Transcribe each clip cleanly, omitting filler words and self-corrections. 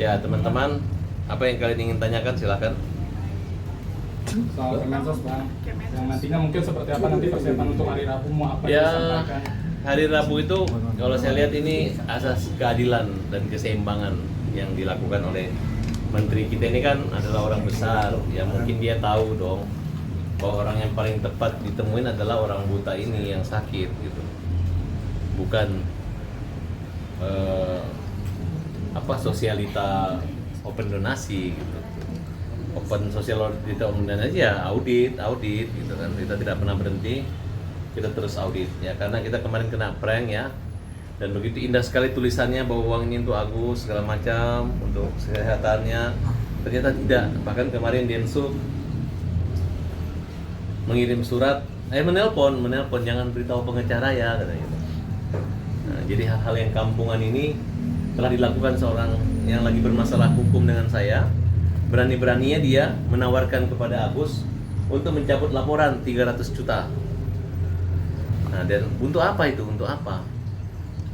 Ya teman-teman, apa yang kalian ingin tanyakan silakan. Soal Kemensos Bang, yang nantinya mungkin seperti apa nanti persiapan untuk hari Rabu, mau apa Ya, yang disampaikan? hari Rabu itu kalau saya lihat ini asas keadilan dan keseimbangan yang dilakukan oleh menteri kita ini kan adalah orang besar, ya mungkin dia tahu dong bahwa orang yang paling tepat ditemuin adalah orang buta ini yang sakit gitu, bukan sosialita open donasi gitu. Open sosialita open donasi ya audit gitu kan, kita tidak pernah berhenti, kita terus audit ya, karena kita kemarin kena prank ya, dan begitu indah sekali tulisannya bahwa uang ini untuk Agus segala macam untuk kesehatannya, ternyata tidak. Bahkan kemarin Densus mengirim surat, menelpon jangan beritahu pengacara ya katanya gitu. Nah, jadi hal-hal yang kampungan ini telah dilakukan seorang yang lagi bermasalah hukum dengan saya. Berani-beraninya dia menawarkan kepada Agus untuk mencabut laporan 300 juta. Nah, dan untuk apa itu? Untuk apa?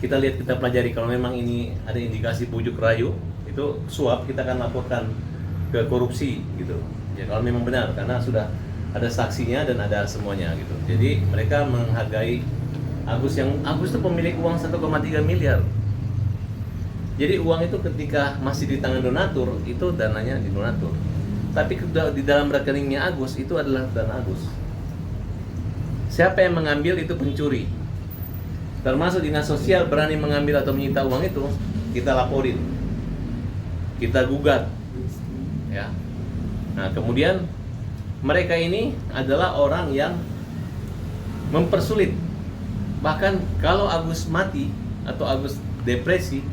Kita lihat, kita pelajari. Kalau memang ini ada indikasi bujuk rayu, itu suap, kita akan laporkan ke korupsi gitu. Ya kalau memang benar, karena sudah ada saksinya dan ada semuanya gitu. Jadi mereka menghargai Agus itu pemilik uang 1,3 miliar. Jadi uang itu ketika masih di tangan donatur, itu dananya di donatur. Tapi di dalam rekeningnya Agus, itu adalah dana Agus. Siapa yang mengambil itu pencuri. Termasuk dinas sosial berani mengambil atau menyita uang itu, kita laporin. Kita gugat. Ya. Nah, kemudian mereka ini adalah orang yang mempersulit. Bahkan kalau Agus mati atau Agus depresi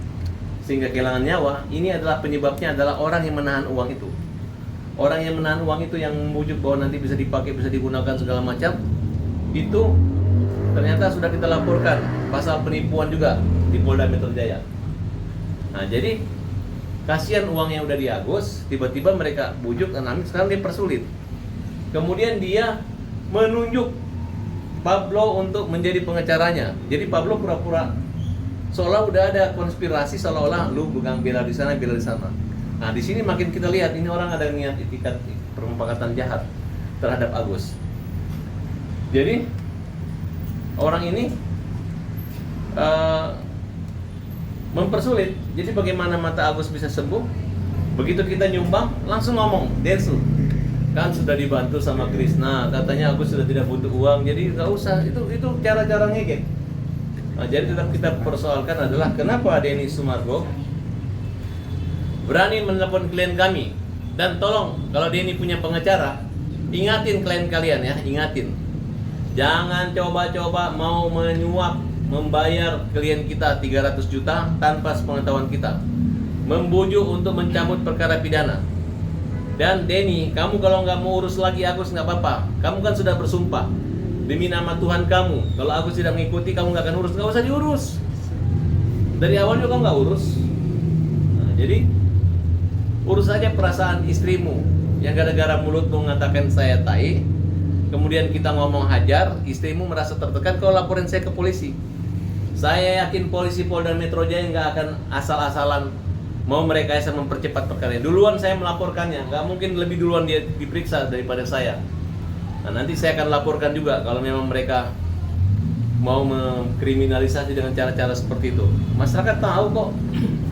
sehingga kehilangan nyawa, ini adalah penyebabnya adalah orang yang menahan uang itu. Orang yang menahan uang itu yang membujuk bahwa nanti bisa dipakai, bisa digunakan segala macam, itu ternyata sudah kita laporkan pasal penipuan juga di Polda Metro Jaya. Nah, jadi kasihan uang yang udah di Agus, tiba-tiba mereka bujuk dan ambil, sekarang dia persulit. Kemudian dia menunjuk Pablo untuk menjadi pengacaranya. Jadi Pablo pura-pura seolah udah ada konspirasi, seolah-olah lu pegang bela di sana, bela di sana. Nah, di sini makin kita lihat ini orang ada niat itikat permufakatan jahat terhadap Agus. Jadi orang ini mempersulit. Jadi bagaimana mata Agus bisa sembuh? Begitu kita nyumbang, langsung ngomong, Densu kan sudah dibantu sama Krishna, katanya Agus sudah tidak butuh uang, jadi nggak usah. Itu cara-cara ngegek. Nah, jadi tetap kita persoalkan adalah kenapa Denny Sumargo berani menelpon klien kami. Dan tolong, kalau Denny punya pengacara, ingatin klien kalian ya, ingatin. Jangan coba-coba mau menyuap, membayar klien kita 300 juta tanpa sepengetahuan kita. Membujuk untuk mencabut perkara pidana. Dan Denny, kamu kalau nggak mau urus lagi Agus nggak apa-apa. Kamu kan sudah bersumpah demi nama Tuhan kamu, kalau Agus tidak mengikuti kamu nggak akan urus, nggak usah diurus. Dari awal juga kamu nggak urus. Nah, jadi urus saja perasaan istrimu yang gara-gara mulutmu mengatakan saya tai, kemudian kita ngomong hajar, istrimu merasa tertekan, kau laporin saya ke polisi. Saya yakin polisi Polda Metro Jaya nggak akan asal-asalan mau merekayasa mempercepat perkara ini. Duluan saya melaporkannya, nggak mungkin lebih duluan dia diperiksa daripada saya. Nah, nanti saya akan laporkan juga kalau memang mereka mau mengkriminalisasi dengan cara-cara seperti itu. Masyarakat tahu kok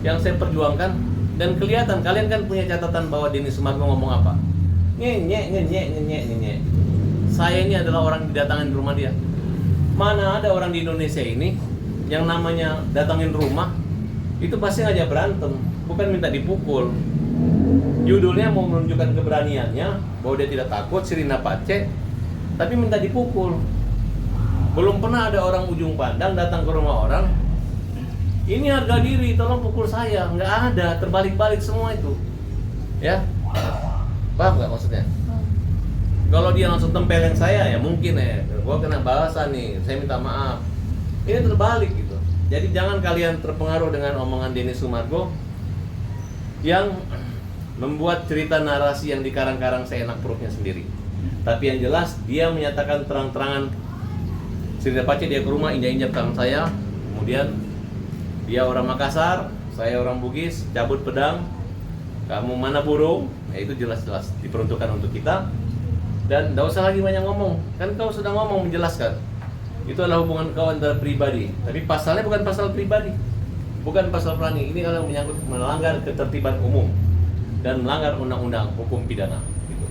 yang saya perjuangkan, dan kelihatan kalian kan punya catatan bahwa Denny Sumargo ngomong apa. Nyenye. Saya ini adalah orang yang didatangin rumah dia. Mana ada orang di Indonesia ini yang namanya datangin rumah itu pasti ngajak berantem, bukan minta dipukul. Judulnya mau menunjukkan keberaniannya bahwa dia tidak takut, Sirina Pace, tapi minta dipukul. Belum pernah ada orang ujung pandang datang ke rumah orang, ini harga diri, tolong pukul saya. Nggak ada, terbalik-balik semua itu. Ya, paham nggak maksudnya? Kalau dia langsung tempelin saya, ya mungkin ya, gua kena balasan nih, saya minta maaf. Ini terbalik gitu. Jadi jangan kalian terpengaruh dengan omongan Denny Sumargo yang membuat cerita narasi yang dikarang-karang seenak perutnya sendiri. Tapi yang jelas dia menyatakan terang-terangan Sirina Pace dia ke rumah, injak-injak tangan saya. Kemudian dia orang Makassar, saya orang Bugis, cabut pedang, Kamu mana burung, itu jelas-jelas diperuntukkan untuk kita. Dan tidak usah lagi banyak ngomong, kan kau sudah ngomong menjelaskan. Itu adalah hubungan kau antara pribadi. Tapi pasalnya bukan pasal pribadi, bukan pasal pelani. Ini adalah menyangkut melanggar ketertiban umum dan melanggar undang-undang hukum pidana. Gitu.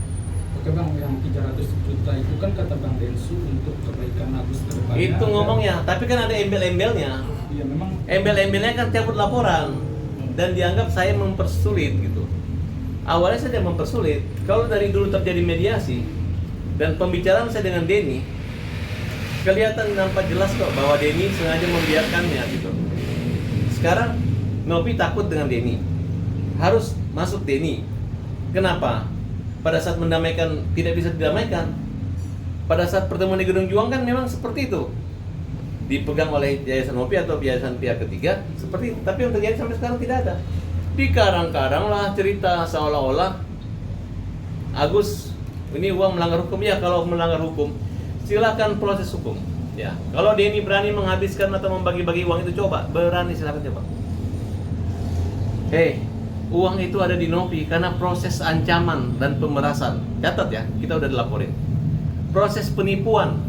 Oke Bang, yang 300 juta itu kan kata Bang Densu untuk kebaikan Agus ke depannya. Itu ngomongnya, tapi kan ada embel-embelnya. Iya memang. Embel-embelnya kan cabut laporan dan dianggap saya mempersulit gitu. Awalnya saya tidak mempersulit. Kalau dari dulu terjadi mediasi dan pembicaraan saya dengan Denny, kelihatan nampak jelas kok bahwa Denny sengaja membiarkannya gitu. Sekarang Nopi takut dengan Denny, harus masuk Denny. Kenapa? Pada saat mendamaikan tidak bisa didamaikan. Pada saat pertemuan di Gedung Juang kan memang seperti itu, dipegang oleh Yayasan Nopi atau yayasan pihak ketiga seperti itu. Tapi yang terjadi sampai sekarang tidak ada. Dikarang-karang lah cerita seolah-olah Agus ini uang melanggar hukum. Ya kalau melanggar hukum silakan proses hukum. Ya kalau Denny berani menghabiskan atau membagi-bagi uang itu, coba berani silakan coba. Uang itu ada di Nopi karena proses ancaman dan pemerasan. Catat ya, kita udah dilaporin. Proses penipuan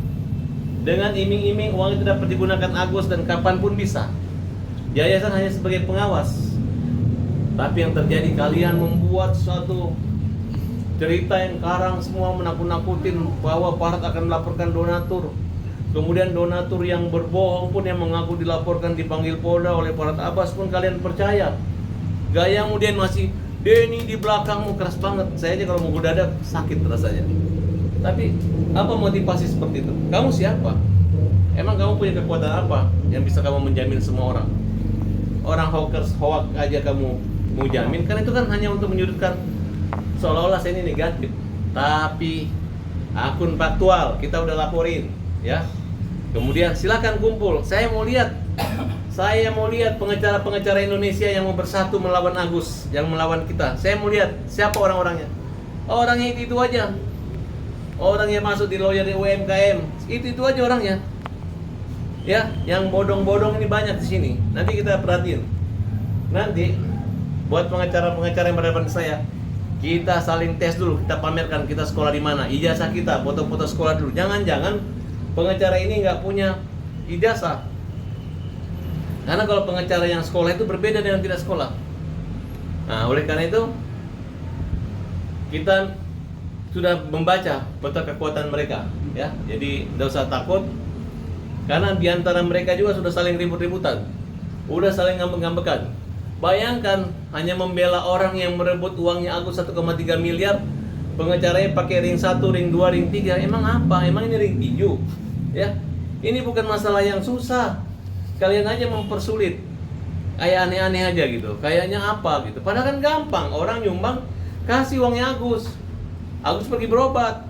dengan iming-iming uang itu dapat digunakan Agus dan kapanpun bisa. Yayasan hanya sebagai pengawas. Tapi yang terjadi kalian membuat suatu cerita yang karang semua menakut-nakutin bahwa Farhat akan melaporkan donatur. Kemudian donatur yang berbohong pun yang mengaku dilaporkan dipanggil Polda oleh Farhat Abbas pun kalian percaya. Gaya kemudian masih Denny di belakangmu keras banget. Saya aja kalau mau dada sakit rasanya. Tapi apa motivasi seperti itu? Kamu siapa? Emang kamu punya kekuatan apa yang bisa kamu menjamin semua orang? Orang hoax aja kamu mau jamin, kan itu kan hanya untuk menyudutkan seolah-olah saya ini negatif. Tapi akun faktual kita udah laporin ya. Kemudian silakan kumpul. Saya mau lihat pengacara-pengacara Indonesia yang mau bersatu melawan Agus, yang melawan kita. Saya mau lihat siapa orang-orangnya. Orangnya itu aja. Orang yang masuk di lawyer di UMKM, itu aja orangnya. Ya, yang bodong-bodong ini banyak di sini. Nanti kita perhatiin. Nanti buat pengacara-pengacara yang berhadapan saya, kita saling tes dulu, kita pamerkan kita sekolah di mana, ijazah kita, foto-foto sekolah dulu. Jangan-jangan pengacara ini nggak punya ijazah. Karena kalau pengacara yang sekolah itu berbeda dengan tidak sekolah. Nah, oleh karena itu kita sudah membaca peta kekuatan mereka, ya. Jadi tidak usah takut, karena diantara mereka juga sudah saling ribut-ributan, udah saling ngambek-ngambekan. Bayangkan hanya membela orang yang merebut uangnya Agus 1,3 miliar, pengacaranya pakai ring 1, ring 2, ring 3. Emang apa? Emang ini ring tinju? Ya, ini bukan masalah yang susah. Kalian aja mempersulit, kayak aneh-aneh aja gitu. Kayaknya apa gitu? Padahal kan gampang. Orang nyumbang, kasih uangnya Agus. Agus pergi berobat.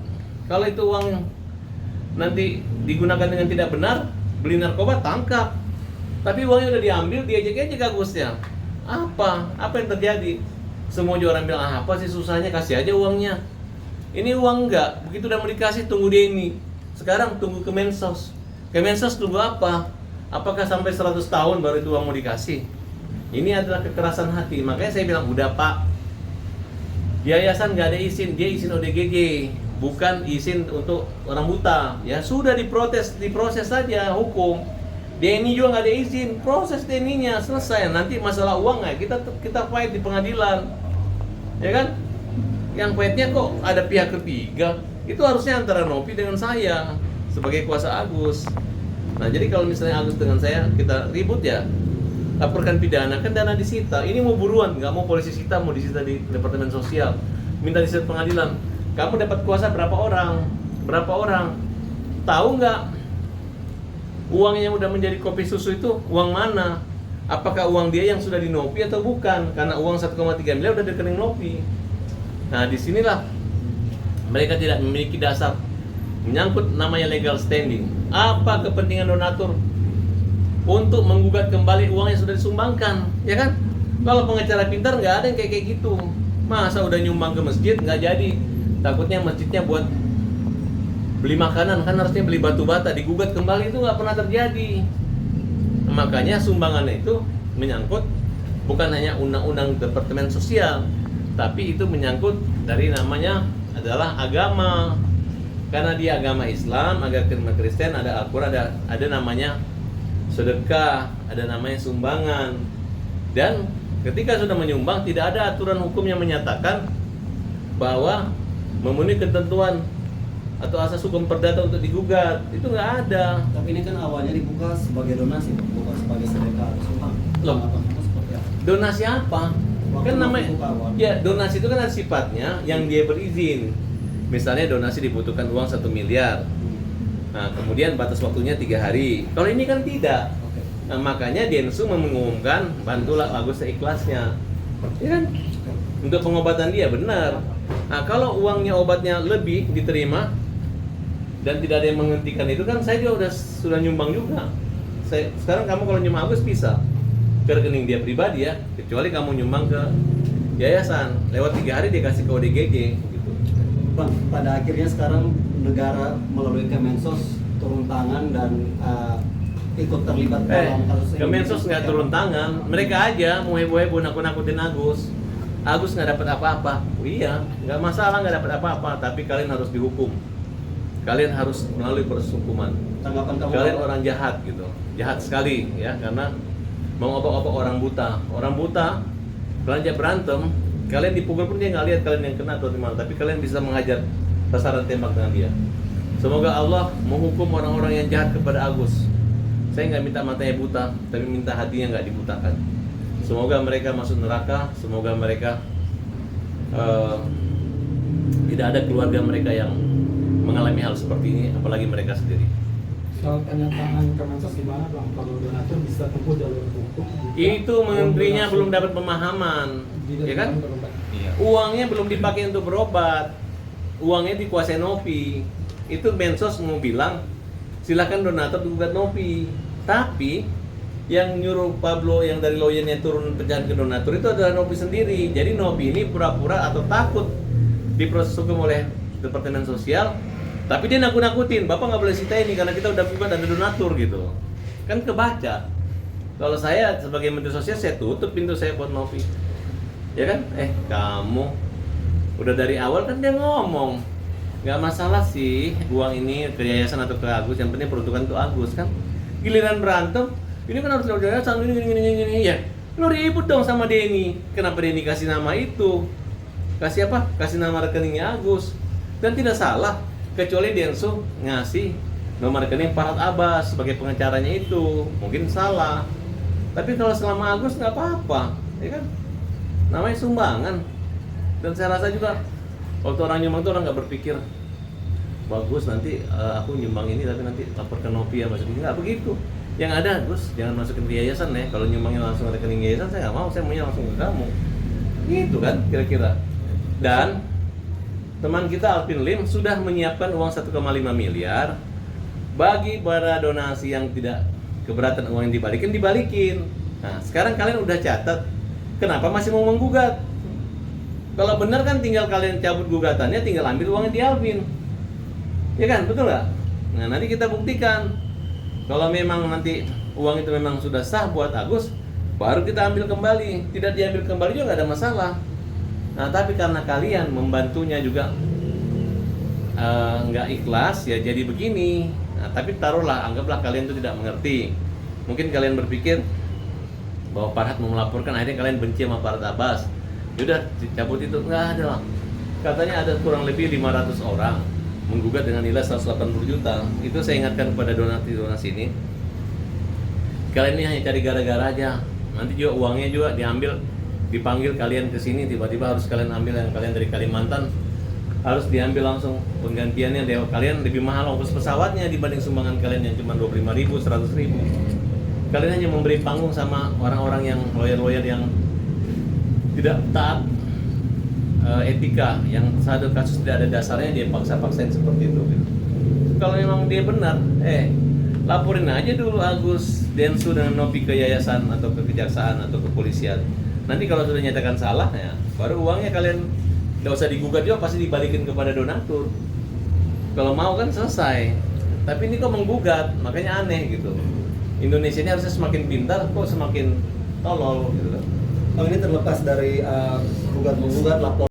Kalau itu uang nanti digunakan dengan tidak benar, beli narkoba, tangkap. Tapi uangnya udah diambil, diejek-ejek Agusnya. Apa yang terjadi? Semua orang bilang, apa sih susahnya, kasih aja uangnya. Ini uang enggak, begitu udah mau dikasih tunggu Denny. Sekarang tunggu Kemensos. Kemensos tunggu apa? Apakah sampai 100 tahun baru itu uang mau dikasih? Ini adalah kekerasan hati. Makanya saya bilang, udah Pak, yayasan nggak ada izin, dia izin ODGJ, bukan izin untuk orang buta. Ya sudah diproses saja hukum. Denny juga nggak ada izin, proses Denny-nya selesai. Nanti masalah uang kita fight di pengadilan, ya kan? Yang fight-nya kok ada pihak ketiga? Itu harusnya antara Nopi dengan saya sebagai kuasa Agus. Nah jadi kalau misalnya Agus dengan saya kita ribut ya, laporkan pidana, kan dana disita. Ini mau buruan, nggak mau polisi sita, mau disita di Departemen Sosial, minta disita pengadilan. Kamu dapat kuasa berapa orang? Tahu nggak? Uang yang udah menjadi kopi susu itu uang mana? Apakah uang dia yang sudah di Nopi atau bukan? Karena uang 1,3 miliar udah di rekening Nopi. Nah disinilah mereka tidak memiliki dasar, menyangkut namanya legal standing. Apa kepentingan donatur untuk menggugat kembali uang yang sudah disumbangkan, ya kan? Kalau pengacara pintar nggak ada yang kayak gitu. Masa udah nyumbang ke masjid nggak jadi? Takutnya masjidnya buat beli makanan, kan harusnya beli batu bata, digugat kembali, itu nggak pernah terjadi. Makanya sumbangannya itu menyangkut bukan hanya undang-undang Departemen Sosial, tapi itu menyangkut dari namanya adalah agama. Karena dia agama Islam, agama Kristen, ada Al-Quran, ada namanya sedekah, ada namanya sumbangan. Dan ketika sudah menyumbang, tidak ada aturan hukum yang menyatakan bahwa memenuhi ketentuan atau asas hukum perdata untuk digugat. Itu nggak ada. Tapi ini kan awalnya dibuka sebagai donasi, bukan sebagai sedekah atau sumbang. Loh. Tanggapan seperti apa? Donasi apa? Waktu Kan namanya, dibuka awal. ya donasi itu kan ada sifatnya yang dia berizin. Misalnya donasi dibutuhkan uang 1 miliar. Nah, kemudian batas waktunya 3 hari. Kalau ini kan tidak. Oke. Nah, makanya Densu mengumumkan bantulah Agus seikhlasnya. Ya kan? Untuk pengobatan dia benar. Nah, kalau uangnya obatnya lebih diterima dan tidak ada yang menghentikan itu kan saya juga sudah nyumbang juga. Sekarang kamu kalau nyumbang Agus bisa ke rekening dia pribadi ya, kecuali kamu nyumbang ke yayasan. Lewat 3 hari dia kasih ke ODGJ gitu. Bang, pada akhirnya sekarang negara melalui Kemensos turun tangan dan ikut terlibat dalam kasus ini. Kemensos nggak turun tangan, mereka aja mau heboh-heboh nakut-nakutin Agus. Agus nggak dapat apa-apa. Oh, iya, nggak masalah nggak dapat apa-apa, tapi kalian harus dihukum. Kalian harus melalui proses hukuman. Tanggapan kamu? Kalian orang jahat gitu, jahat sekali ya, karena mengobok-obok orang buta. Orang buta belanja berantem, kalian dipukul pun dia nggak lihat kalian yang kena atau gimana, tapi kalian bisa menghajar sasaran tembak dengan dia. Semoga Allah menghukum orang-orang yang jahat kepada Agus. Saya nggak minta matanya buta, tapi minta hatinya nggak dibutakan. Semoga mereka masuk neraka, semoga mereka tidak ada keluarga mereka yang mengalami hal seperti ini, apalagi mereka sendiri. Soal tanya tangan Kemensos gimana Bang? Kalau donatur bisa tempuh jalur hukum? Itu menterinya belum dapat pemahaman, ya kan? Iya. Uangnya belum dipakai untuk berobat, uangnya dikuasai Nopi. Itu Mensos mau bilang, silakan donatur gugat Nopi. Tapi yang nyuruh Pablo yang dari lawyernya turun pecahan ke donatur itu adalah Nopi sendiri. Jadi Nopi ini pura-pura atau takut diproses hukum oleh Departemen Sosial, tapi dia nakut-nakutin, Bapak nggak boleh sita ini karena kita udah gugat ada donatur gitu. Kan kebaca. Kalau saya sebagai Menteri Sosial, saya tutup pintu saya buat Nopi. Ya kan? Kamu udah dari awal kan dia ngomong nggak masalah sih uang ini ke yayasan atau ke Agus, yang penting peruntukan untuk Agus kan. Giliran berantem, ini kan harus lewat yayasan ini ya. Lu ribut dong sama Denny. Kenapa Denny kasih nama itu? Kasih apa? Kasih nama rekeningnya Agus. Dan tidak salah, kecuali Densu ngasih nomor rekening Farhad Abbas sebagai pengacaranya itu. Mungkin salah. Tapi kalau selama Agus nggak apa-apa, ya kan? Namanya sumbangan. Dan saya rasa juga waktu orang nyumbang tuh orang nggak berpikir bagus nanti aku nyumbang ini tapi nanti lapor ke Nopi ya masukin, nggak begitu. Yang ada Gus jangan masukin ke yayasan ya, kalau nyumbangnya langsung ke rekening yayasan saya nggak mau, saya maunya langsung ke kamu gitu kan kira-kira. Dan teman kita Alvin Lim sudah menyiapkan uang 1,5 miliar bagi para donasi yang tidak keberatan uang yang dibalikin. Nah sekarang kalian udah catat, kenapa masih mau menggugat? Kalau benar kan tinggal kalian cabut gugatannya, tinggal ambil uangnya di Alvin. Ya kan, betul nggak? Nah nanti kita buktikan. Kalau memang nanti uang itu memang sudah sah buat Agus, baru kita ambil kembali. Tidak diambil kembali juga nggak ada masalah. Nah tapi karena kalian membantunya juga nggak ikhlas, ya jadi begini. Nah tapi taruhlah, anggaplah kalian itu tidak mengerti. Mungkin kalian berpikir bahwa Farhad mau melaporkan, akhirnya kalian benci sama Farhad Abbas. Yaudah dicabut itu, nggak ada lah. Katanya ada kurang lebih 500 orang menggugat dengan nilai 180 juta. Itu saya ingatkan kepada donasi ini, kalian ini hanya cari gara-gara aja. Nanti juga uangnya juga diambil, dipanggil kalian ke sini, tiba-tiba harus kalian ambil yang kalian dari Kalimantan, harus diambil langsung penggantiannya. Kalian lebih mahal ongkos pesawatnya dibanding sumbangan kalian yang cuma 25.000, 100.000. Kalian hanya memberi panggung sama orang-orang yang lawyer-lawyer yang tidak taat etika, yang satu kasus tidak ada dasarnya dia paksa-paksain seperti itu gitu. Kalau memang dia benar, laporin aja dulu Agus Densu dengan Nopi ke yayasan atau ke kejaksaan atau ke polisian. Nanti kalau sudah nyatakan salah ya, baru uangnya kalian nggak usah digugat juga, pasti dibalikin kepada donatur. Kalau mau kan selesai. Tapi ini kok menggugat, makanya aneh gitu. Indonesia ini harusnya semakin pintar, kok semakin tolol gitu. Bang, ini terlepas dari gugat-menggugat lapor